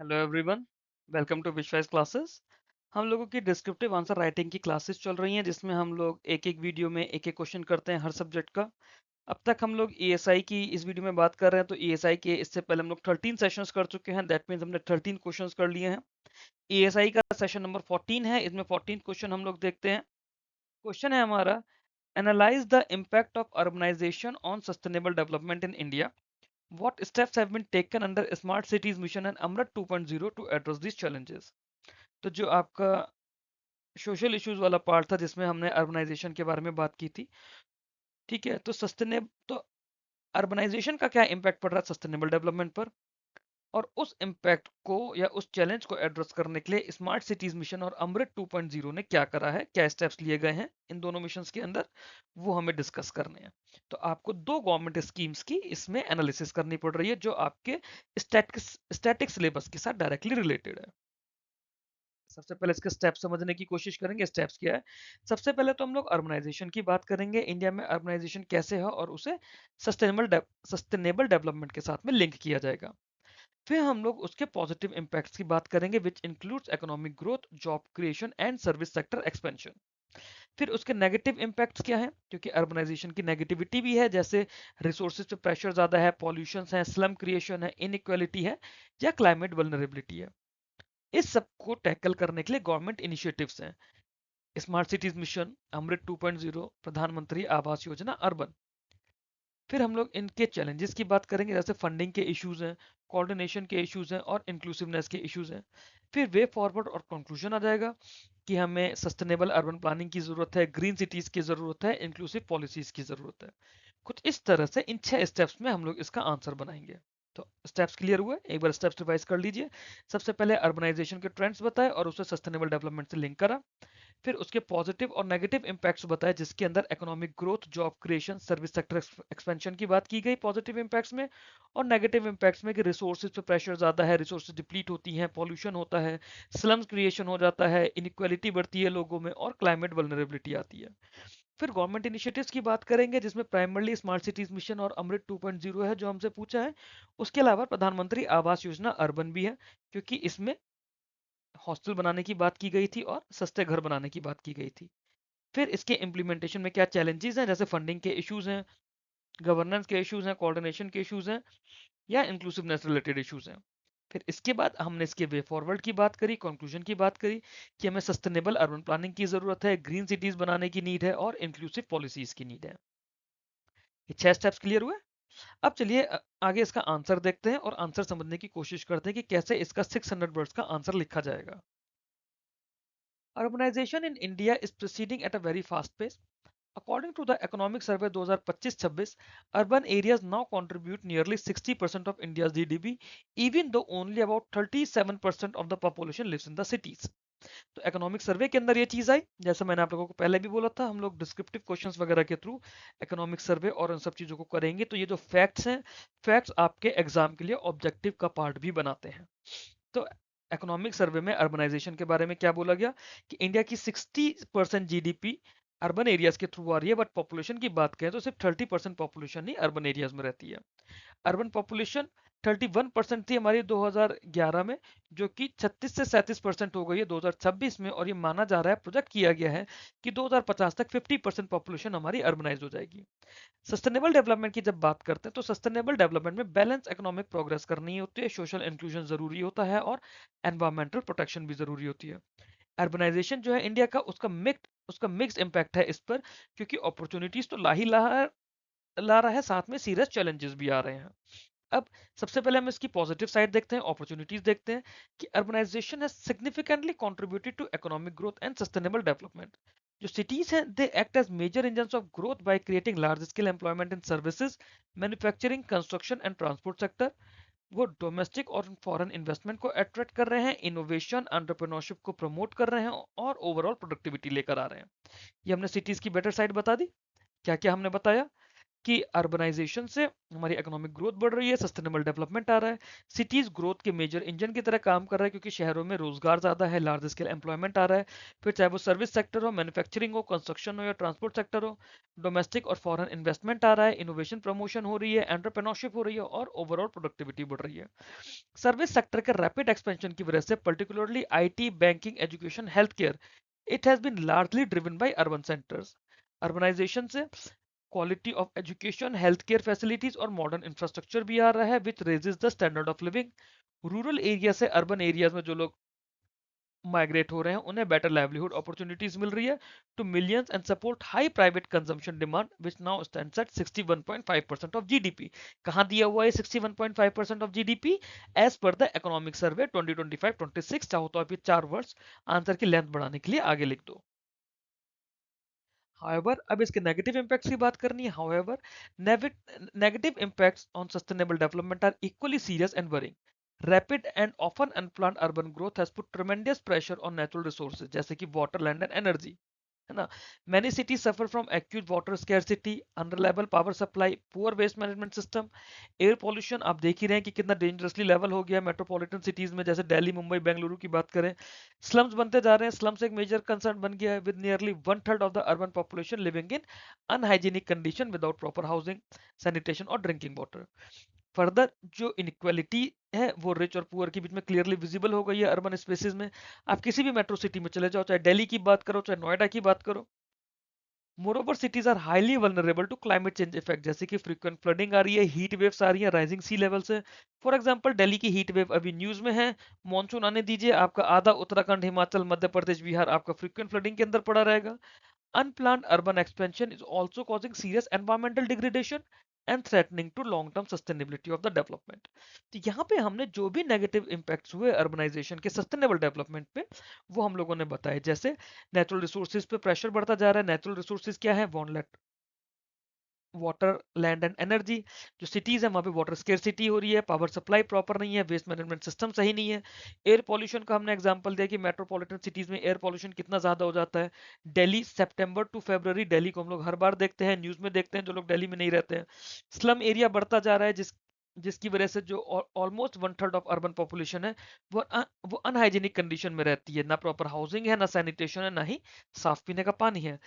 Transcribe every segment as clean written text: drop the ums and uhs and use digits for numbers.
Hello everyone, welcome to विश्वास classes. हम लोगों की डिस्क्रिप्टिव आंसर राइटिंग की क्लासेस चल रही हैं जिसमें हम लोग एक एक वीडियो में एक एक क्वेश्चन करते हैं हर सब्जेक्ट का। अब तक हम लोग ईएसआई की इस वीडियो में बात कर रहे हैं, तो ईएसआई के इससे पहले हम लोग 13 सेशंस कर चुके हैं। दैट मीन्स हमने 13 क्वेश्चंस कर लिए हैं। ईएसआई का सेशन नंबर 14 है, इसमें 14 क्वेश्चन हम लोग देखते हैं। क्वेश्चन है हमारा, analyse the impact of urbanisation on sustainable development in India. What steps have been taken under Smart Cities Mission and Amrit 2.0 to address these challenges? तो जो आपका सोशल इश्यूज वाला पार्ट था जिसमें हमने अर्बनाइजेशन के बारे में बात की थी, ठीक है। तो अर्बनाइजेशन का क्या इम्पैक्ट पड़ रहा है सस्टेनेबल डेवलपमेंट पर, और उस इम्पैक्ट को या उस चैलेंज को एड्रेस करने के लिए स्मार्ट सिटीज मिशन और अमृत 2.0 ने क्या करा है, क्या स्टेप्स लिए गए हैं इन दोनों मिशंस के अंदर, वो हमें डिस्कस करने हैं। तो आपको दो गवर्नमेंट स्कीम्स की इसमें एनालिसिस करनी पड़ रही है जो आपके स्टैटिक सिलेबस के साथ डायरेक्टली रिलेटेड है। सबसे पहले इसके स्टेप्स समझने की कोशिश करेंगे। स्टेप्स क्या है? सबसे पहले तो हम लोग अर्बनाइजेशन की बात करेंगे। इंडिया में अर्बनाइजेशन कैसे है और उसे सस्टेनेबल डेवलपमेंट के साथ में लिंक किया जाएगा। फिर हम लोग उसके पॉजिटिव इम्पैक्ट्स की बात करेंगे, which includes economic growth, job creation and service sector expansion. फिर उसके नेगेटिव इम्पैक्ट्स क्या हैं, क्योंकि अर्बनाइजेशन की नेगेटिविटी भी है, जैसे रिसोर्सेज पे प्रेशर ज़्यादा है, पॉल्यूशन है, स्लम क्रिएशन है, इनइक्वालिटी है, या क्लाइमेट वल्नरेबिलिटी है। इस सब को टैकल करने के लिए गवर्नमेंट इनिशिएटिव्स हैं, स्मार्ट सिटीज मिशन, अमृत 2.0, प्रधानमंत्री आवास योजना अर्बन। फिर हम लोग इनके चैलेंजेस की बात करेंगे, जैसे फंडिंग के इश्यूज हैं, कोऑर्डिनेशन के इश्यूज हैं और इंक्लूसिवनेस के इश्यूज हैं। फिर वे फॉरवर्ड और कंक्लूजन आ जाएगा कि हमें सस्टेनेबल अर्बन प्लानिंग की जरूरत है, ग्रीन सिटीज की जरूरत है, इंक्लूसिव पॉलिसीज की जरूरत है। कुछ इस तरह से इन 6 स्टेप्स में हम लोग इसका आंसर बनाएंगे। तो स्टेप्स क्लियर हुए? एक बार स्टेप्स रिवाइज कर लीजिए। सबसे पहले अर्बनाइजेशन के ट्रेंड्स बताए और उसे सस्टेनेबल डेवलपमेंट से लिंक करा। फिर उसके पॉजिटिव और नेगेटिव इंपैक्ट्स बताए, जिसके अंदर economic growth, job creation, service sector expansion की बात की गई पॉजिटिव इंपैक्ट्स में। और नेगेटिव इंपैक्ट्स में कि रिसोर्सेज पे प्रेशर ज़्यादा है, रिसोर्सेज डिप्लीट होती हैं, पॉल्यूशन होता है, स्लम्स क्रिएशन हो जाता है, इनइक्वालिटी बढ़ती है लोगों में और क्लाइमेट वल्नरेबिलिटी आती है। फिर गवर्नमेंट इनिशिएटिव्स की बात करेंगे, जिसमें प्राइमरली स्मार्ट सिटीज मिशन और अमृत 2.0 है जो हमसे पूछा है। उसके अलावा प्रधानमंत्री आवास योजना अर्बन भी है, क्योंकि इसमें हॉस्टल बनाने की बात की गई थी और सस्ते घर बनाने की बात की गई थी। फिर इसके इम्प्लीमेंटेशन में क्या चैलेंजेस हैं, जैसे फंडिंग के इश्यूज हैं, गवर्नेंस के इश्यूज हैं, कोऑर्डिनेशन के इश्यूज हैं, या इंक्लूसिवनेस रिलेटेड इश्यूज हैं। फिर इसके बाद हमने इसके वे फॉरवर्ड की बात करी, कंक्लूजन की बात करी कि हमें सस्टेनेबल अर्बन प्लानिंग की जरूरत है, ग्रीन सिटीज बनाने की नीड है और इंक्लूसिव पॉलिसीज की नीड है। ये 6 स्टेप्स क्लियर हुए। अब चलिए आगे इसका आंसर देखते हैं और आंसर समझने की कोशिश करते हैं कि कैसे इसका 600 वर्ड्स का आंसर लिखा जाएगा। Urbanization in India is proceeding at a very fast pace. According to the Economic Survey 2025-26, urban areas now contribute nearly 60% of India's GDP, even though only about 37% of the population lives in the cities. तो economic survey के अंदर ये चीज आई, जैसे मैंने आप लोगों को पहले भी बोला था, हम लोग डिस्क्रिप्टिव क्वेश्चंस वगैरह के थ्रू इकोनॉमिक सर्वे और उन सब चीजों को करेंगे। तो ये जो फैक्ट्स हैं, फैक्ट्स आपके एग्जाम के लिए ऑब्जेक्टिव का पार्ट भी बनाते हैं। तो इकोनॉमिक सर्वे में अर्बनाइजेशन के बारे में क्या बोला गया कि इंडिया की 60% जीडीपी अर्बन एरियाज के थ्रू आ रही है, बट पॉपुलेशन की बात करें तो सिर्फ 30% पॉपुलेशन ही अर्बन एरियाज में रहती है। अर्बन पॉपुलेशन 31% थी हमारी 2011 में, जो कि 36 से 37% हो गई है 2026 में, और ये माना जा रहा है, प्रोजेक्ट किया गया है कि 2050 तक 50% पॉपुलेशन हमारी अर्बनाइज हो जाएगी। सस्टेनेबल डेवलपमेंट की जब बात करते हैं तो सस्टेनेबल डेवलपमेंट में बैलेंस इकोनॉमिक प्रोग्रेस करनी होती है, सोशल इंक्लूजन जरूरी होता है और एनवायरमेंटल प्रोटेक्शन भी जरूरी होती है। अर्बनाइजेशन जो है इंडिया का, उसका मिक्स इम्पैक्ट है इस पर, क्योंकि अपॉर्चुनिटीज तो ला रहा है, साथ में सीरियस चैलेंजेस भी आ रहे हैं। अब सबसे पहले हम इसकी पॉजिटिव साइड देखते हैं, अपॉर्चुनिटीज देखते हैं कि urbanisation has significantly contributed to economic growth and sustainable development. जो सिटीज हैं, they act as major engines of growth by creating large scale employment in services, manufacturing, construction and transport sector. वो domestic और foreign investment को attract कर रहे हैं, innovation, entrepreneurship को promote कर रहे हैं और ओवरऑल प्रोडक्टिविटी लेकर आ रहे हैं। ये हमने सिटीज की बेटर साइड बता दी। क्या क्या हमने बताया कि अर्बनाइजेशन से हमारी इकोनॉमिक ग्रोथ बढ़ रही है, सस्टेनेबल डेवलपमेंट आ रहा है, सिटीज ग्रोथ के मेजर इंजन की तरह काम कर रहा है क्योंकि शहरों में रोजगार ज्यादा है, लार्ज स्केल एम्प्लॉयमेंट आ रहा है। फिर चाहे वो सर्विस सेक्टर हो, मैन्युफैक्चरिंग हो, कंस्ट्रक्शन हो या ट्रांसपोर्ट सेक्टर हो, डोमेस्टिक और फॉरेन इन्वेस्टमेंट आ रहा है, इनोवेशन प्रमोशन हो रही है, एंटरप्रेन्योरशिप हो रही है और ओवरऑल प्रोडक्टिविटी बढ़ रही है। सर्विस सेक्टर के रैपिड एक्सपेंशन की वजह से particularly IT, banking, education, health care, it has been largely driven by urban centers. Urbanization से quality of education, health care facilities और मॉडर्न इंफ्रास्ट्रक्चर भी आ रहा है which raises the standard of living. Rural area से urban areas में जो लोग माइग्रेट हो रहे हैं उन्हें बेटर लाइवलीहुड अपॉर्चुनिटीज मिल रही है to millions and support high private consumption demand which now stands at 61.5% of GDP. कहां दिया हुआ है 61.5% of GDP? As per the economic survey 2025-26। चाहो तो आप ये 4 वर्ड्स आंसर की लेंथ बढ़ाने के लिए आगे लिख दो। However, अब इसके नेगेटिव इम्पैक्ट्स की बात करनी है। However, negative impacts on sustainable development are equally serious and worrying. Rapid and often unplanned urban growth has put tremendous pressure on natural resources जैसे कि water, land and energy, है ना। Many cities suffer from acute water scarcity, unreliable power supply, poor waste management system, air pollution. आप देख ही रहे हैं कि कितना डेंजरसली लेवल हो गया मेट्रोपॉलिटन सिटीज में, जैसे दिल्ली, मुंबई, बेंगलुरु की बात करें। स्लम्स बनते जा रहे हैं, स्लम्स एक मेजर कंसर्न बन गया है with nearly 1/3 of the urban population living in unhygienic condition without proper housing, sanitation और ड्रिंकिंग वाटर। फर्दर जो इनक्वालिटी है वो रिच और पुअर के बीच में क्लियरली विजिबल हो गई है अर्बन स्पेसेस में। आप किसी भी मेट्रो सिटी में चले जाओ, चाहे दिल्ली की बात करो चाहे नोएडा की बात करो, moreover cities are highly vulnerable to climate change effect, जैसे कि फ्रीक्वेंट फ्लडिंग आ रही है, हीट वेव्स आ रही है, राइजिंग सी लेवल से। फॉर एग्जांपल दिल्ली की हीट वेव अभी न्यूज में है, मॉनसून आने दीजिए, आपका आधा उत्तराखंड, हिमाचल, मध्य प्रदेश, बिहार आपका फ्रीक्वेंट फ्लडिंग के अंदर पड़ा रहेगा। Unplanned urban expansion is also causing serious environmental degradation and threatening to long-term sustainability of the development। तो यहाँ पे हमने जो भी नेगेटिव इम्पैक्ट्स हुए अर्बनाइजेशन के सस्टेनेबल डेवलपमेंट पे वो हम लोगों ने बताए। जैसे नेचुरल रिसोर्सेज पे प्रेशर बढ़ता जा रहा है। नेचुरल रिसोर्सेज क्या है? Water, land and energy. जो सिटीज है वहां पे वाटर स्केर्सिटी हो रही है, पावर सप्लाई प्रॉपर नहीं है, वेस्ट मैनेजमेंट सिस्टम सही नहीं है। एयर पॉल्यूशन का हमने एग्जांपल दिया कि मेट्रोपॉलिटन सिटीज में एयर पॉल्यूशन कितना ज्यादा हो जाता है। दिल्ली, सितंबर टू फरवरी दिल्ली को हम लोग हर बार देखते हैं, न्यूज में देखते हैं, जो लोग दिल्ली में नहीं रहते हैं। स्लम एरिया बढ़ता जा रहा है जिसकी वजह से जो ऑलमोस्ट 1/3 ऑफ अर्बन पॉपुलेशन है वो अनहाइजीनिक कंडीशन में रहती है। ना प्रॉपर हाउसिंग है, ना सैनिटेशन है, ना ही साफ पीने का पानी है।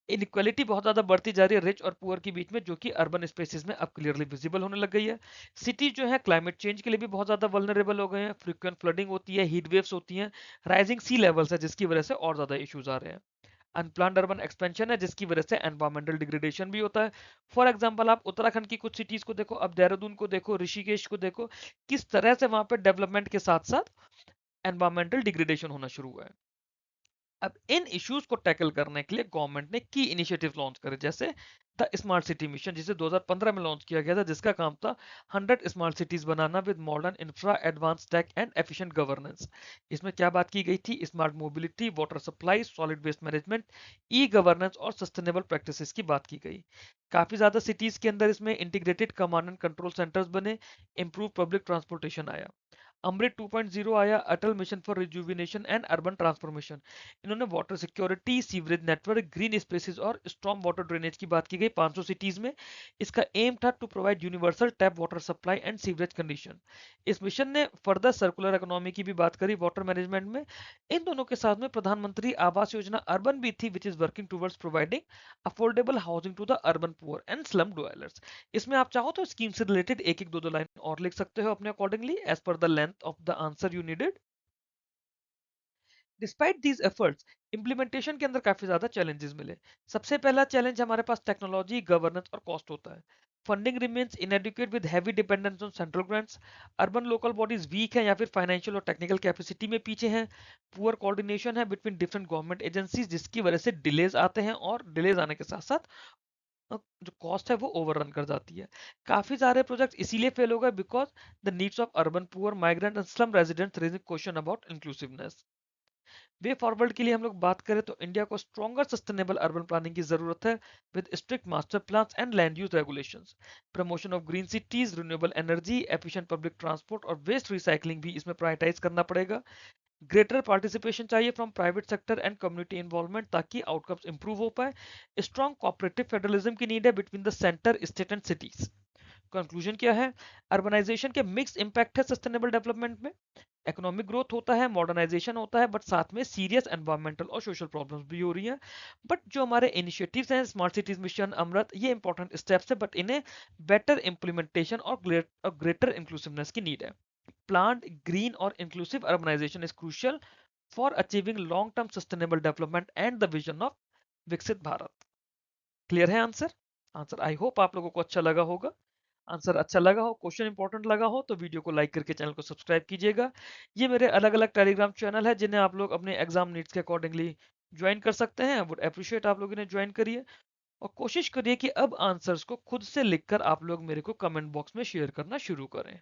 इनइक्वालिटी बहुत ज्यादा बढ़ती जा रही है रिच और पुअर के बीच में, जो कि अर्बन स्पेसेस में अब क्लियरली विजिबल होने लग गई है। सिटी जो है क्लाइमेट चेंज के लिए भी बहुत ज्यादा वल्नरेबल हो गए हैं। फ्रीक्वेंट फ्लडिंग होती है, हीट वेव्स होती हैं, राइजिंग सी लेवल्स है जिसकी वजह से और ज्यादा इश्यूज आ रहे हैं। अनप्लान्ड अर्बन एक्सपेंशन है जिसकी वजह से एनवायरमेंटल डिग्रेडेशन भी होता है। फॉर एग्जांपल आप उत्तराखंड की कुछ सिटीज को देखो, अब देहरादून को देखो, ऋषिकेश को देखो, किस तरह से वहां पे डेवलपमेंट के साथ साथ एनवायरमेंटल डिग्रेडेशन होना शुरू हुआ है। अब इन इश्यूज को टैकल करने के लिए गवर्नमेंट ने की इनिशिएटिव लॉन्च करे, जैसे द स्मार्ट सिटी मिशन जिसे 2015 में लॉन्च किया गया था, जिसका काम था 100 स्मार्ट सिटीज बनाना with modern infra, advance tech and efficient governance. इसमें क्या बात की गई थी? Smart mobility, water supply, solid waste management, e governance और सस्टेनेबल प्रैक्टिसेस की बात की गई। काफी ज्यादा सिटीज के अंदर इसमें integrated command and control centers बने, इंप्रूव पब्लिक ट्रांसपोर्टेशन आया, अमृत 2.0 आया, Atal mission for rejuvenation and urban transformation. इन्होंने water security, sewerage network, green spaces और स्ट्रॉन्ग वाटर ड्रेनेज की बात की गई 500 सिटीज में। इसका एम था to provide universal tap water supply and sewerage condition. इस मिशन ने फर्दर सर्कुलर इकोनॉमी की भी बात करी वाटर मैनेजमेंट में। इन दोनों के साथ में प्रधानमंत्री आवास योजना अर्बन भी थी which is working towards providing affordable housing to the urban poor and slum dwellers। इसमें आप चाहो तो स्कीम से रिलेटेड एक एक दो दो लाइन और लिख सकते हो अपने accordingly as per the length of the answer you needed. Despite these efforts, implementation के अंदर काफी ज्यादा चैलेंजेस मिले। सबसे पहला चैलेंज हमारे पास टेक्नोलॉजी, गवर्नेंस और कॉस्ट होता है। Funding remains inadequate with heavy dependence on central grants. Urban local bodies weak हैं या फिर फाइनेंशियल और टेक्निकल कैपेसिटी में पीछे हैं। पुअर कोऑर्डिनेशन है बिटवीन डिफरेंट गवर्नमेंट एजेंसीज जिसकी वजह से डिलेज आते हैं, और डिलेज आने के साथ साथ जो कॉस्ट है वो ओवररन कर जाती है। काफी सारे प्रोजेक्ट इसीलिए फेल हो गए because the needs of urban poor, migrant and slum residents raising question about inclusiveness. Way forward के लिए हम लोग बात करें तो इंडिया को स्ट्रॉन्गर सस्टेनेबल अर्बन प्लानिंग की जरूरत है with strict master plans and land use regulations. Promotion of green cities, renewable energy, efficient public transport और वेस्ट रिसाइकलिंग भी इसमें प्रायोरिटाइज करना पड़ेगा। ग्रेटर पार्टिसिपेशन चाहिए from private sector and community involvement ताकि आउटकम्स इंप्रूव हो पाए। स्ट्रॉन्ग कोऑपरेटिव फेडरलिज्म की नीड है between the centre, state and cities. Conclusion क्या है? अर्बनाइजेशन के मिक्स इंपैक्ट है सस्टेनेबल डेवलपमेंट में। इकोनॉमिक ग्रोथ होता है, मॉडर्नाइजेशन होता है, बट साथ में सीरियस एनवायरमेंटल और सोशल प्रॉब्लम्स भी हो रही हैं। बट जो हमारे इनिशिएटिव्स हैं, स्मार्ट सिटीज मिशन, अमृत, ये इंपॉर्टेंट स्टेप्स है, बट इन्हें बेटर इंप्लीमेंटेशन और ग्रेटर इंक्लूसिवनेस की नीड है। प्लान्ड ग्रीन और inclusive urbanisation is crucial for achieving long term sustainable development and the vision of Viksit Bharat. Clear है आंसर? आंसर आई होप आप लोगों को अच्छा लगा होगा। आंसर अच्छा लगा हो, क्वेश्चन इंपॉर्टेंट लगा हो तो वीडियो को लाइक करके चैनल को सब्सक्राइब कीजिएगा। ये मेरे अलग अलग टेलीग्राम चैनल है जिन्हें आप लोग अपने एग्जाम नीड्स के अकॉर्डिंगली ज्वाइन कर सकते हैं। वुड अप्रिशिएट आप लोग इन्हें ज्वाइन करिए और कोशिश करिए कि अब आंसर्स को खुद से लिखकर आप लोग मेरे को कमेंट बॉक्स में शेयर करना शुरू करें।